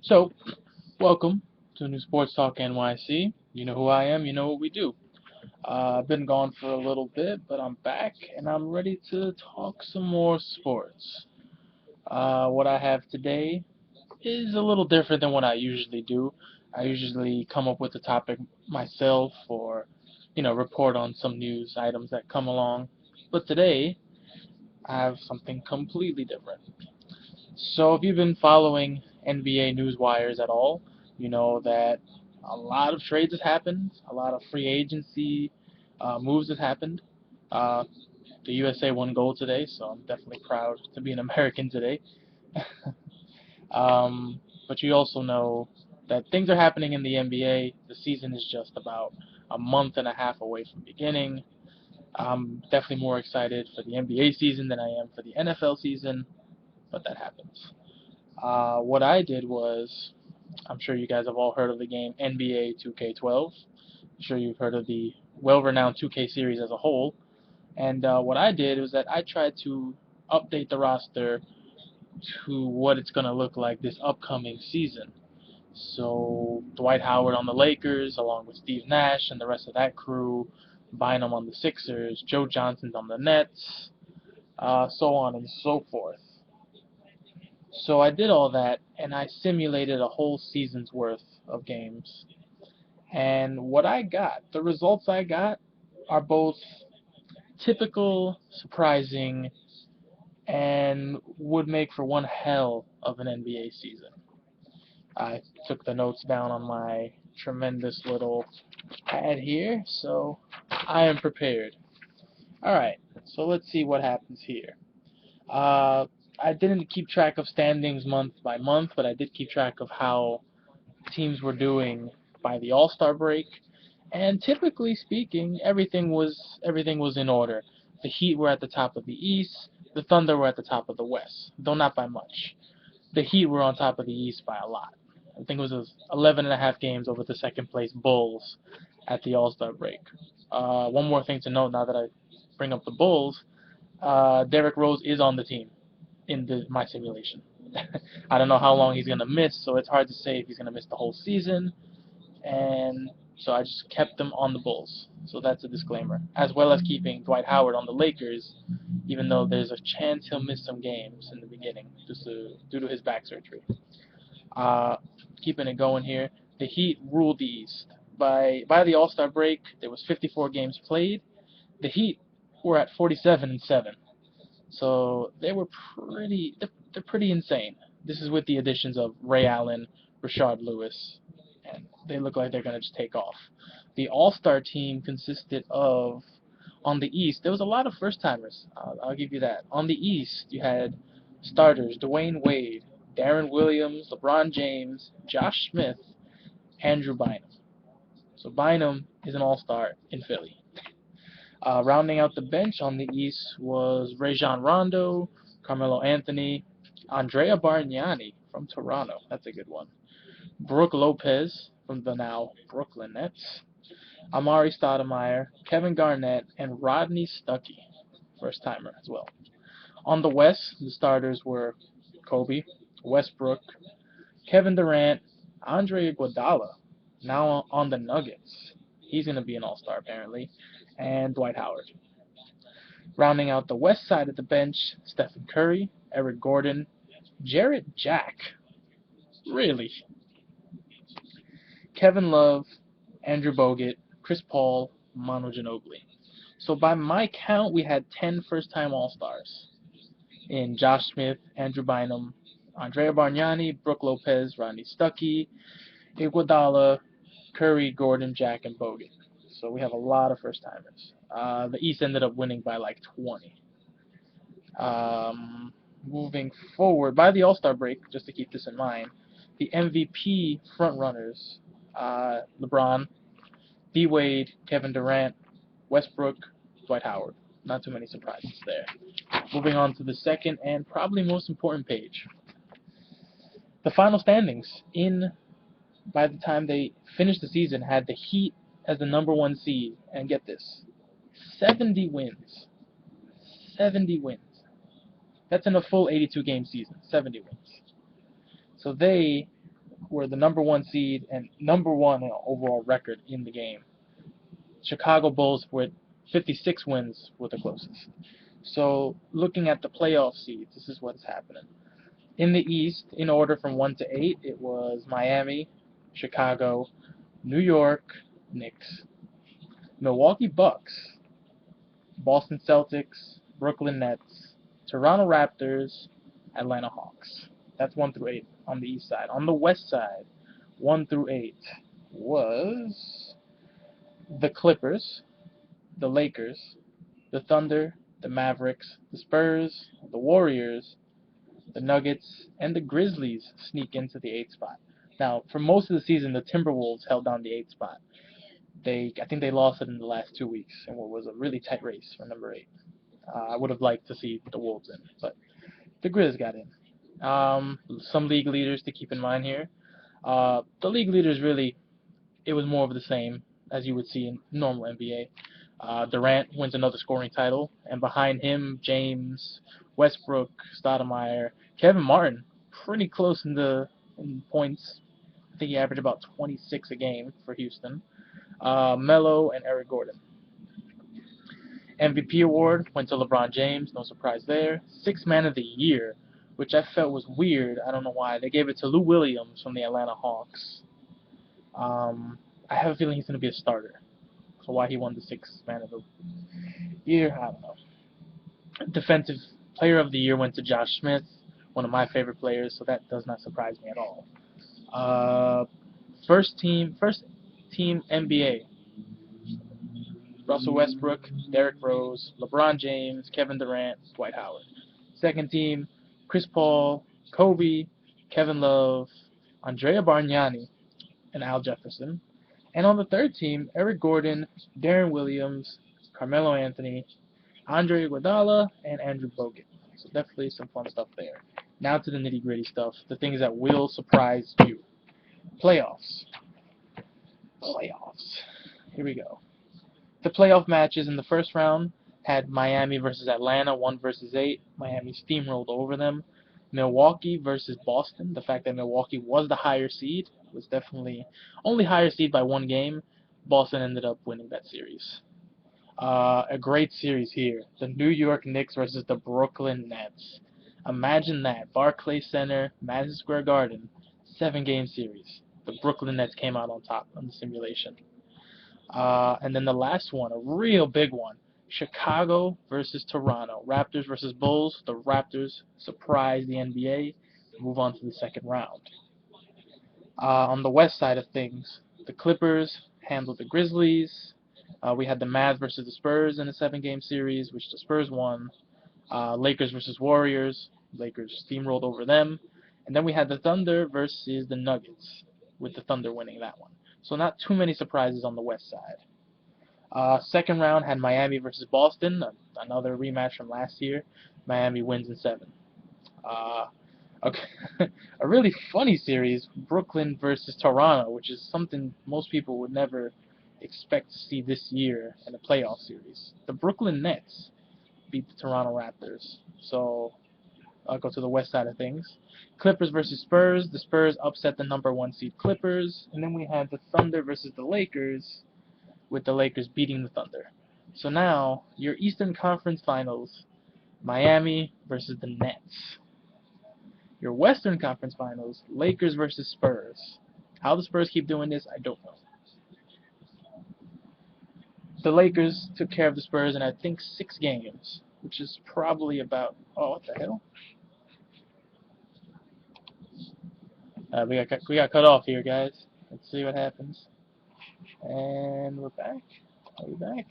So, welcome to New Sports Talk NYC. You know who I am, you know what we do. I've been gone for a little bit, but I'm back and I'm ready to talk some more sports. What I have today is a little different than what I usually do. I usually come up with the topic myself or, report on some news items that come along. But today, I have something completely different. So if you've been following NBA news wires at all, you know that a lot of trades has happened, a lot of free agency moves has happened. Uh, the USA won gold today, so I'm definitely proud to be an American today. But you also know that things are happening in the NBA. The season is just about a month and a half away from beginning. I'm definitely more excited for the NBA season than I am for the NFL season, but that happens. What I did was, I'm sure you guys have all heard of the game NBA 2K12. I'm sure you've heard of the well-renowned 2K series as a whole. And what I did was that I tried to update the roster to what it's going to look like this upcoming season. So Dwight Howard on the Lakers, along with Steve Nash and the rest of that crew, Bynum on the Sixers, Joe Johnson's on the Nets, so on and so forth. So I did all that, and I simulated a whole season's worth of games. And what I got, the results I got, are both typical, surprising, and would make for one hell of an NBA season. I took the notes down on my tremendous little pad here, so I am prepared. Alright, so let's see what happens here. Uh, I didn't keep track of standings month by month, but I did keep track of how teams were doing by the All-Star break, and typically speaking, everything was in order. The Heat were at the top of the East, the Thunder were at the top of the West, though not by much. The Heat were on top of the East by a lot. I think it was 11 and a half games over the second place Bulls at the All-Star break. One more thing to note now that I bring up the Bulls, Derrick Rose is on the team in my simulation. I don't know how long he's gonna miss, so it's hard to say if he's gonna miss the whole season. And so I just kept him on the Bulls. So that's a disclaimer, as well as keeping Dwight Howard on the Lakers, even though there's a chance he'll miss some games in the beginning due to his back surgery. Uh, Keeping it going here, the Heat ruled the East. By the All-Star break, there was 54 games played. The Heat were at 47-7. So they're pretty insane. This is with the additions of Ray Allen, Rashard Lewis, and they look like they're gonna just take off. The All-Star team consisted of, on the East, there was a lot of first-timers. I'll give you that. On the East, you had starters Dwayne Wade, Darren Williams, LeBron James, Josh Smith, Andrew Bynum. So Bynum is an All-Star in Philly. Rounding out the bench on the East was Rajon Rondo, Carmelo Anthony, Andrea Bargnani from Toronto. That's a good one. Brooke Lopez from the now Brooklyn Nets. Amari Stoudemire, Kevin Garnett, and Rodney Stuckey, first timer as well. On the West, the starters were Kobe, Westbrook, Kevin Durant, Andre Iguodala, now on the Nuggets. He's going to be an all-star apparently, and Dwight Howard. Rounding out the west side of the bench, Stephen Curry, Eric Gordon, Jarrett Jack, really, Kevin Love, Andrew Bogut, Chris Paul, Manu Ginobili. So by my count, we had 10 first-time All-Stars in Josh Smith, Andrew Bynum, Andrea Bargnani, Brooke Lopez, Rodney Stuckey, Iguodala, Curry, Gordon, Jack, and Bogut. So we have a lot of first-timers. The East ended up winning by like 20. Moving forward, by the All-Star break, just to keep this in mind, the MVP frontrunners, LeBron, D-Wade, Kevin Durant, Westbrook, Dwight Howard. Not too many surprises there. Moving on to the second and probably most important page. The final standings by the time they finished the season, had the Heat as the number one seed, and get this, 70 wins. 70 wins. That's in a full 82 game season, 70 wins. So they were the number 1 seed and number 1 in overall record in the game. Chicago Bulls with 56 wins were the closest. So looking at the playoff seeds, this is what's happening. In the East, in order from 1 to 8, it was Miami, Chicago, New York Knicks, Milwaukee Bucks, Boston Celtics, Brooklyn Nets, Toronto Raptors, Atlanta Hawks. That's 1 through 8 on the East side. On the West side, 1 through 8 was the Clippers, the Lakers, the Thunder, the Mavericks, the Spurs, the Warriors, the Nuggets, and the Grizzlies sneak into the 8th spot. Now, for most of the season, the Timberwolves held down the 8th spot. I think they lost it in the last 2 weeks in what was a really tight race for number 8. I would have liked to see the Wolves in, but the Grizz got in. Some league leaders to keep in mind here. The league leaders really, it was more of the same as you would see in normal NBA. Durant wins another scoring title, and behind him, James, Westbrook, Stoudemire, Kevin Martin, pretty close in points. I think he averaged about 26 a game for Houston. Melo and Eric Gordon. MVP award went to LeBron James, no surprise there. Sixth Man of the Year, which I felt was weird. I don't know why. They gave it to Lou Williams from the Atlanta Hawks. I have a feeling he's going to be a starter. So why he won the Sixth Man of the Year, I don't know. Defensive Player of the Year went to Josh Smith, one of my favorite players, so that does not surprise me at all. First team NBA. Russell Westbrook, Derrick Rose, LeBron James, Kevin Durant, Dwight Howard. Second team, Chris Paul, Kobe, Kevin Love, Andrea Bargnani, and Al Jefferson. And on the third team, Eric Gordon, Darren Williams, Carmelo Anthony, Andre Iguodala, and Andrew Bogut. So definitely some fun stuff there. Now to the nitty-gritty stuff, the things that will surprise you. Playoffs. Here we go. The playoff matches in the first round had Miami versus Atlanta, 1 versus 8. Miami steamrolled over them. Milwaukee versus Boston. The fact that Milwaukee was the higher seed was definitely only higher seed by 1 game. Boston ended up winning that series. A great series here. The New York Knicks versus the Brooklyn Nets. Imagine that. Barclays Center, Madison Square Garden, 7-game series. The Brooklyn Nets came out on top on the simulation. And then the last one, a real big one, Chicago versus Toronto. Raptors versus Bulls. The Raptors surprised the NBA, move on to the second round. On the west side of things, the Clippers handled the Grizzlies. We had the Mavs versus the Spurs in a 7-game series, which the Spurs won. Lakers versus Warriors. Lakers steamrolled over them. And then we had the Thunder versus the Nuggets, with the Thunder winning that one. So not too many surprises on the west side. Second round had Miami versus Boston, another rematch from last year. Miami wins in 7. Okay. A really funny series, Brooklyn versus Toronto, which is something most people would never expect to see this year in a playoff series. The Brooklyn Nets beat the Toronto Raptors. So I'll go to the west side of things. Clippers versus Spurs. The Spurs upset the number 1 seed Clippers. And then we had the Thunder versus the Lakers, with the Lakers beating the Thunder. So now, your Eastern Conference Finals, Miami versus the Nets. Your Western Conference Finals, Lakers versus Spurs. How the Spurs keep doing this, I don't know. The Lakers took care of the Spurs in, I think, 6 games, which is probably about, oh, what the hell? We got cut off here, guys. Let's see what happens. And we're back. Are we back?